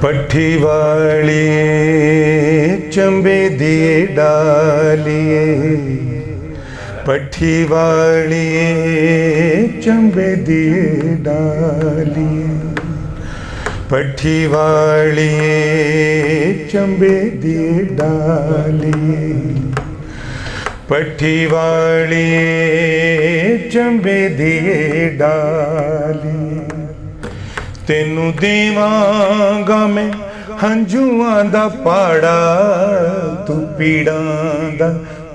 पट्ठी वाली चंबे दिए डालिए, पट्ठी वाली चंबे दिए डालिए, पट्ठी वाली चंबे दिए डालिए, पट्ठी वाली चंबे दिए डालिए। तेनू देवांगा मैं हंझुआं दा पाड़ा, तू पीड़ां दा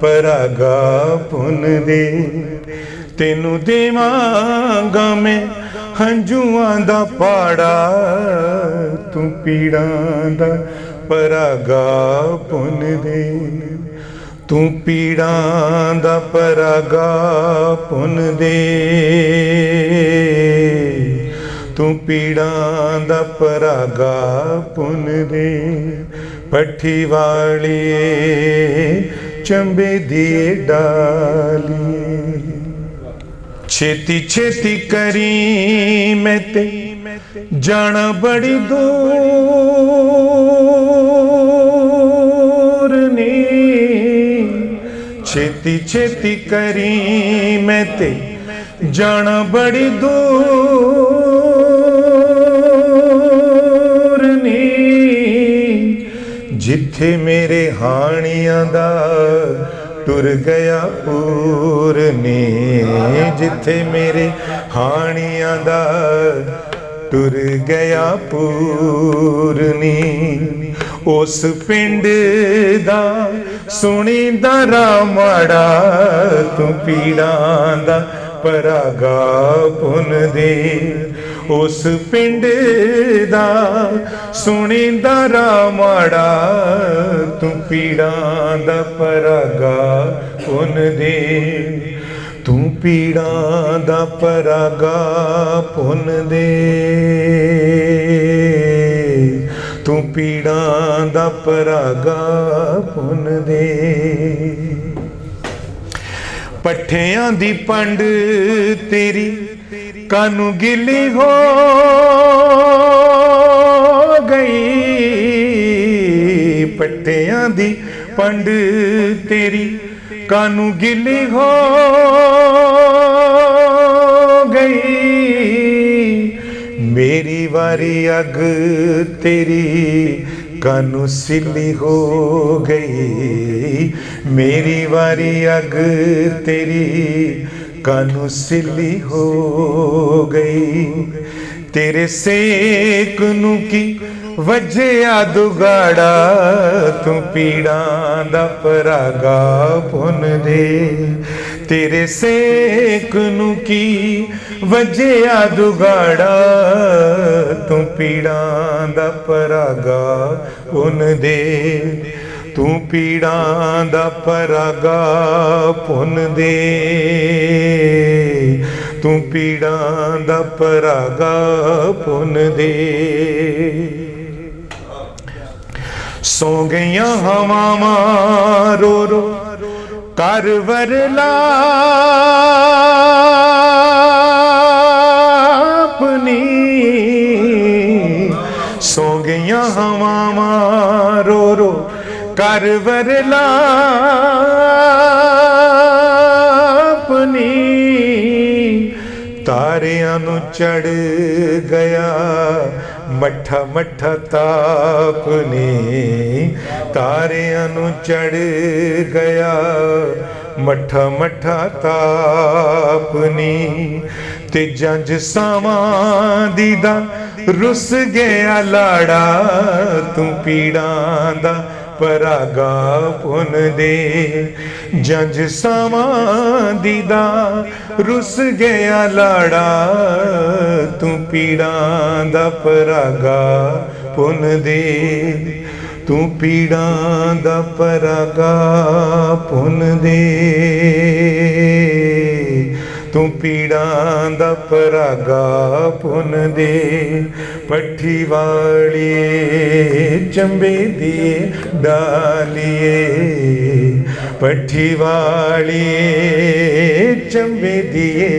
परागा पुन दे। तेनू देवांगा मैं हंझुआं दा पाड़ा, तू पीड़ां दा परागा पुन दे। तू पीड़ां दा परागा पुन दे, तू पीड़ां दा परागा पुन दे। पट्ठी वाली चंबे दिए डालिए, छेती छेती करी मैं ते जाना बड़ी दूर ने। छेती छेती करी मैं ते जाना बड़ी दूर ने। जिथे मेरे हानियां दा टुर गया पूर ने, जिथे मेरे हानियां दा टुर गया पूर ने। उस पिंड दा सुनींदा रामाड़ा, तू पीड़ां दा परागा पुन दे। उस पिंड दा सुनींदा रामाड़ा, तू पीड़ां दा परागा पुन दे। तू पीड़ां दा परागा पुन दे, तू पीड़ां दा परागा पुन दे। पट्ठियां दी पंड तेरी कानू गिली हो गई, पट्ठियां दी पंड तेरी कानू गिली हो गई। मेरी वारी अग तेरी कानू सिली हो गई, मेरी वारी अग तेरी कानू सिली हो गई। तेरे सेक नू की वजया दुगाड़ा, तू पीड़ां दा परागा पुन दे। तेरे सेक नू की वजया दुगाड़ा, तू पीड़ां दा परागा पुन दे। तू पीड़ां दा परागा पुन दे, तू पीड़ां दा परागा पुन दे। सो गईयां हवावां रो रो कर वरलापनी। सो गईयां हवावां रो रो कर वरलापनी। तारियां नू चढ़ गया मट्ठा मट्ठा ताप ने, तारियां नू चढ़ गया मट्ठा मट्ठा ताप ने। ते जंज सावां दी दा रुस गया लाड़ा, तू पीड़ां दा परागा पुन दे। जंज सावां दी दा रुस गया लाड़ा, तू पीड़ां दा परागा पुन दे। तू पीड़ां दा परागा पुन दे, तू पीड़ां दा परागा पुन दे। पट्ठी वाली चंबे दिए डालिए, पट्ठी वाली चंबे दिए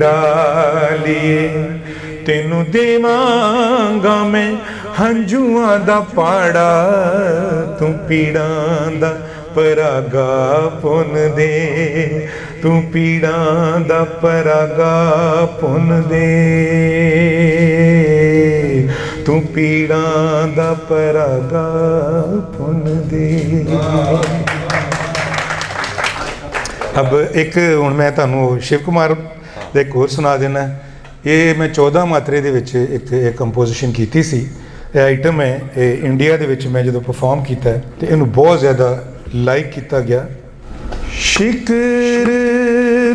डालिए तेनू देवांगा मैं हंझुआं दा पाड़ा तू पीड़ां दा परागा पुन दे तू पीड़ां दा परागा पुन दे तू पीड़ां दा परागा पुन दे। अब एक हुण मैं तुहानूं शिव कुमार दा एक होर सुना देना। ये मैं 14 मात्रे दे विच एक कंपोजिशन कीती सी। ये आइटम है ये इंडिया दे विच मैं जदों परफॉर्म कीता ते इहनूं बहुत ज़्यादा लाइक किया गया। शिकर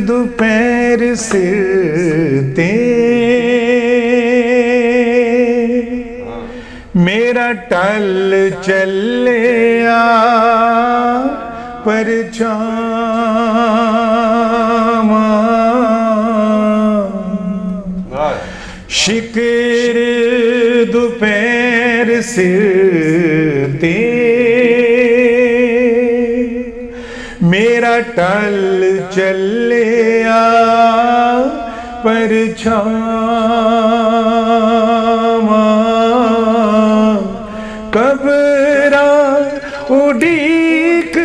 दोपहर सिर ते मेरा टल चलिया परछावां शिकर दोपहर सिर ते मेरा टल चलिया परछावां कबरां उड़ीक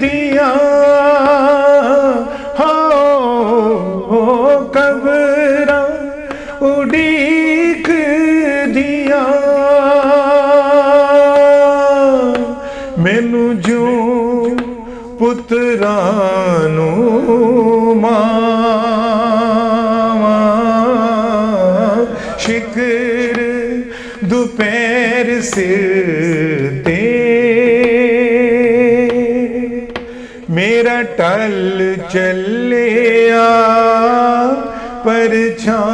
दिया हो कबरां उड़ीक दिया मैनू जो पुत्रां नूं मावां शिकर दोपहर सिर ते मेरा टल चलिया परछावां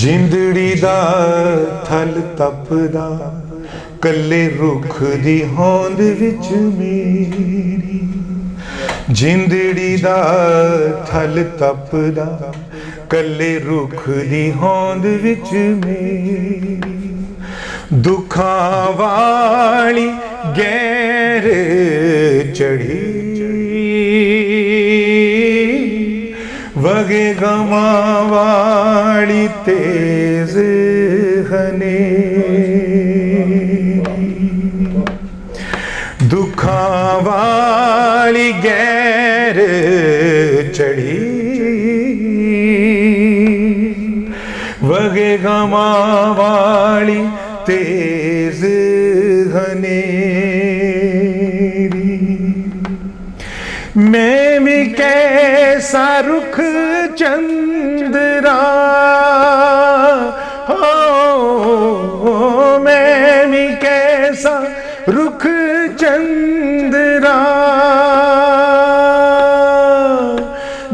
जिंदड़ी दा थल तपदा कल्ले रुख दी होंद विच मेरी जिंदड़ी दा थल तपदा कल्ले रुख दी होंद विच मेरी दुखां वाली गैर चढ़ी वगे गमां वाली तेज हनेरी दुखां वाली गैर चढ़ी वगे गमां वाली तेज हनेरी मैं भी कैसा रुख चंद्रा हो मैं भी कैसा रुख चंद्रा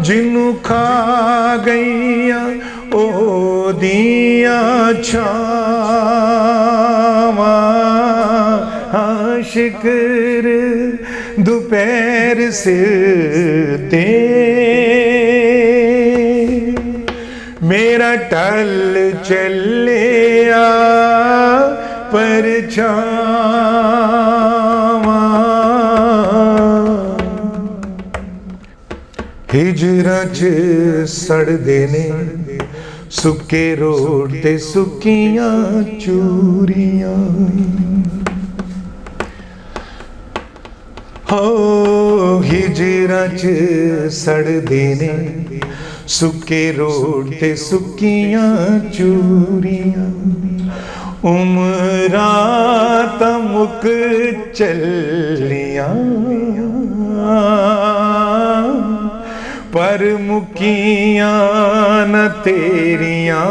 जिन्नू खा गईयां ओदियां छावां शिकर दोपहर सिर ते मेरा टल चलिया परछावां हिजरां च सड़दे ने सुक्के रोड ते सुक्कियां चूरियां हो हिजरां च सड़दे ने सुक्के रोड ते सुक्कियां चूरियां उमरां तां मुक चलियां पर मुकियां न तेरियां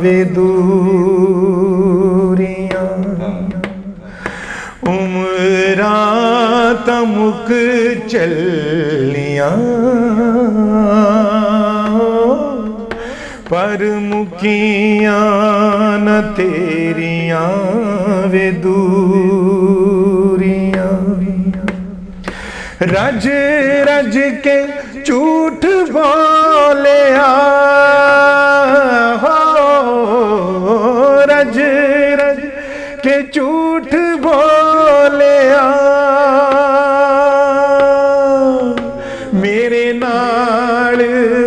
वे दूरियां उमरां तां मुक चलियां पर मुकियां न तेरियां वे दूरियां रज रज के झूठ बोलिया हो रज रज के झूठ बोलिया, मेरे नाल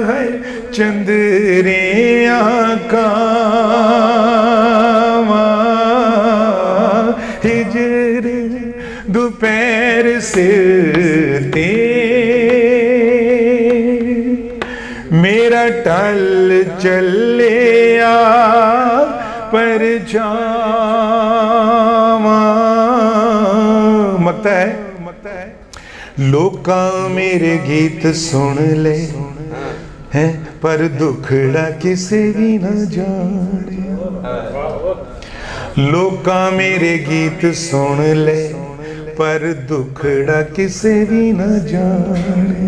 है चंदरिया कावा, हिजर दोपहर सिर ते मेरा टल चलिया पर जावा। मकता है लोका मेरे गीत सुन ले है पर दुखड़ा किसे भी न जाने, लोका मेरे गीत सुन ले पर दुखड़ा किसे भी न जाने,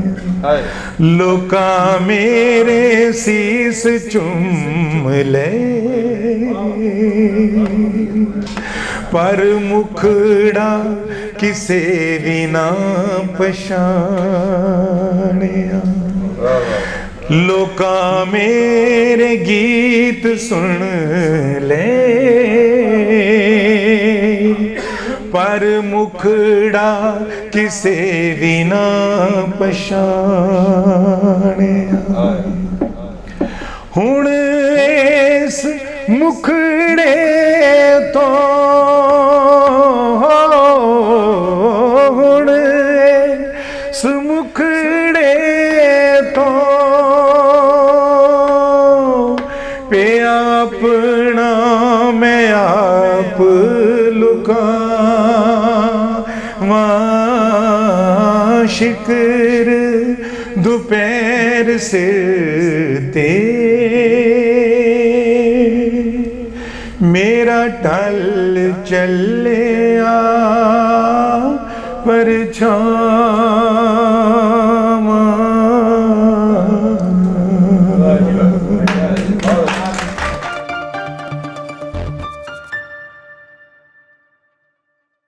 लोका मेरे सीस चूम ले पर मुखड़ा किसे भी ना पछानिया, लोका मेरे गीत सुन ले पर मुखड़ा किसे भी ना पछानिया। हुण इस मुखड़े तो हुण इस मुखड़े तो पे अपना मैं आप लुकावा, शिकर दोपहर से ते मेरा टल चलिया पर छावा।